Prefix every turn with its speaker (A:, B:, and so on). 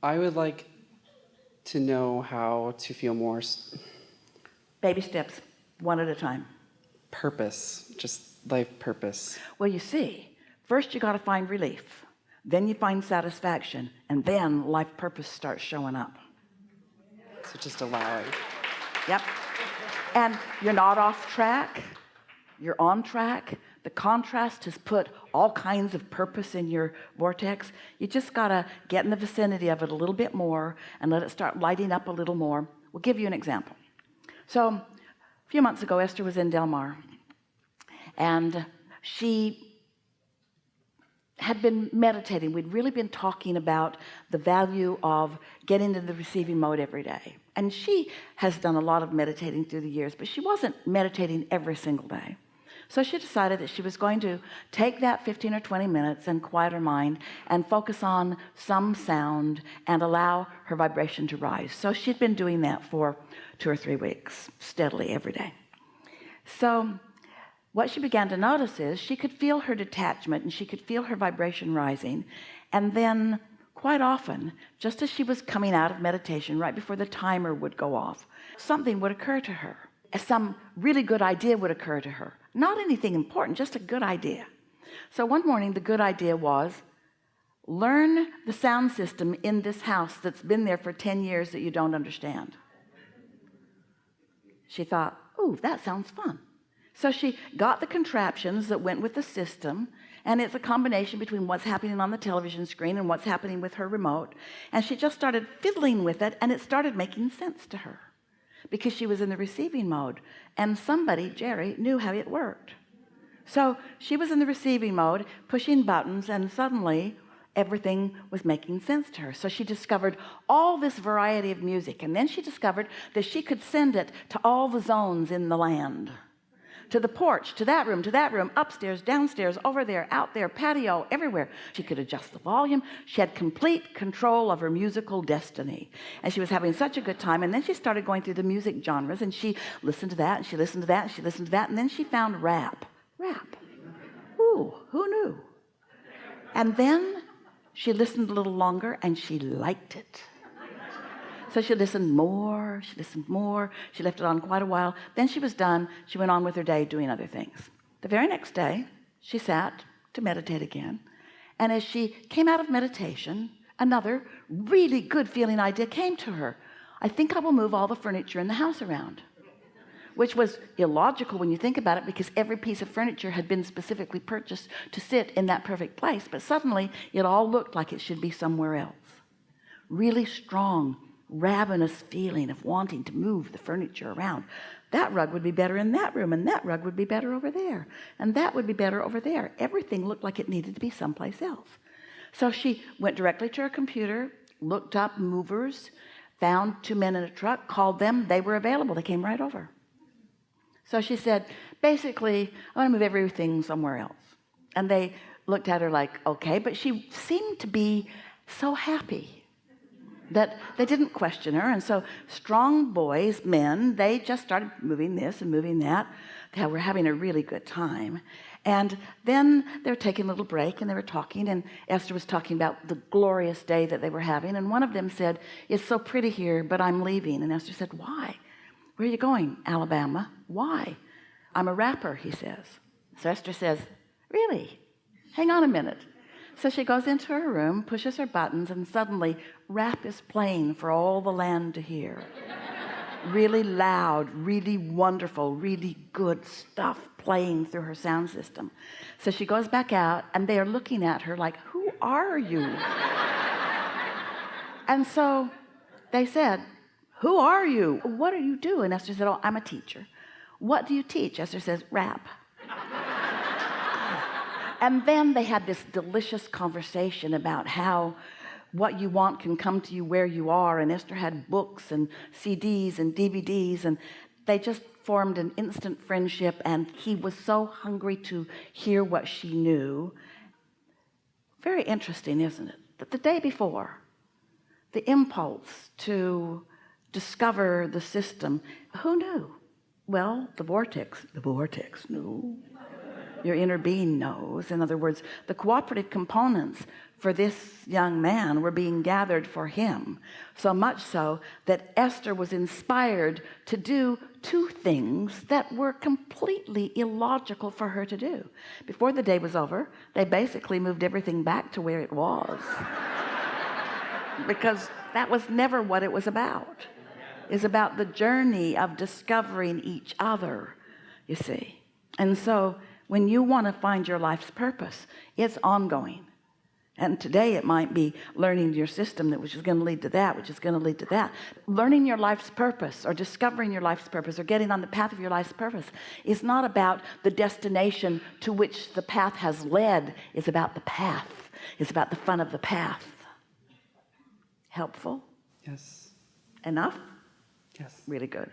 A: I would like to know how to feel more
B: Baby steps, one at a time.
A: purpose, just life purpose.
B: Well, you see, first you got to find relief, then you find satisfaction, and then life purpose starts showing up.
A: So just allowing.
B: Yep. And you're not off track, you're on track. The contrast has put all kinds of purpose in your vortex. You just gotta get in the vicinity of it a little bit more and let it start lighting up a little more. We'll give you an example. So a few months ago, Esther was in Del Mar, and she had been meditating. We'd really been talking about the value of getting into the receiving mode every day, and she has done a lot of meditating through the years, but she wasn't meditating every single day. So she decided that she was going to take that 15 or 20 minutes and quiet her mind and focus on some sound and allow her vibration to rise. So she'd been doing that for 2 or 3 weeks steadily every day. So what she began to notice is she could feel her detachment and she could feel her vibration rising, and then quite often, just as she was coming out of meditation, right before the timer would go off, something would occur to her. Some really good idea would occur to her. Not anything important, just a good idea. So one morning the good idea was, learn the sound system in this house that's been there for 10 years that you don't understand. She thought, ooh, that sounds fun. So she got the contraptions that went with the system, and it's a combination between what's happening on the television screen and what's happening with her remote, and she just started fiddling with it, and it started making sense to her because she was in the receiving mode, and somebody, Jerry, knew how it worked. So she was in the receiving mode, pushing buttons, and suddenly everything was making sense to her. So she discovered all this variety of music, and then she discovered that she could send it to all the zones in the land, to the porch, to that room, upstairs, downstairs, over there, out there, patio, everywhere. She could adjust the volume. She had complete control of her musical destiny, and she was having such a good time. And then she started going through the music genres, and she listened to that, and she listened to that, and she listened to that, and then she found rap. Ooh, who knew? And then she listened a little longer, and she liked it. So she listened more, she left it on quite a while. Then she was done. She went on with her day doing other things. The very next day, she sat to meditate again. And as she came out of meditation, another really good feeling idea came to her. I think I will move all the furniture in the house around, which was illogical when you think about it, because every piece of furniture had been specifically purchased to sit in that perfect place. But suddenly it all looked like it should be somewhere else. Really strong, ravenous feeling of wanting to move the furniture around. That rug would be better in that room, and that rug would be better over there, and that would be better over there. Everything looked like it needed to be someplace else. So she went directly to her computer, looked up movers, found 2 men in a truck, called them. They were available. They came right over. So she said, basically, I want to move everything somewhere else. And they looked at her like, okay, but she seemed to be so happy that they didn't question her. And so strong boys, men, they just started moving this and moving that. They were having a really good time. And then they were taking a little break, and they were talking, and Esther was talking about the glorious day that they were having. And one of them said, it's so pretty here, but I'm leaving. And Esther said, why? Where are you going? Alabama. Why? I'm a rapper, he says. So Esther says, really? Hang on a minute. So she goes into her room, pushes her buttons, and suddenly rap is playing for all the land to hear. Really loud, really wonderful, really good stuff playing through her sound system. So she goes back out, and they are looking at her like, who are you? And so they said, who are you? What do you do? And Esther said, oh, I'm a teacher. What do you teach? Esther says, rap. And then they had this delicious conversation about how what you want can come to you where you are. And Esther had books and CDs and DVDs, and they just formed an instant friendship. And he was so hungry to hear what she knew. Very interesting, isn't it? That the day before, the impulse to discover the system, who knew? Well, the vortex knew. your inner being knows. In other words, the cooperative components for this young man were being gathered for him, so much so that Esther was inspired to do two things that were completely illogical for her to do. Before the day was over, they basically moved everything back to where it was because that was never what it was about. It's about the journey of discovering each other, you see. And so when you want to find your life's purpose, it's ongoing. And today it might be learning your system, which is going to lead to that, which is going to lead to that. Learning your life's purpose or discovering your life's purpose or getting on the path of your life's purpose is not about the destination to which the path has led. It's about the path. It's about the fun of the path. Helpful?
A: Yes.
B: Enough?
A: Yes.
B: Really good.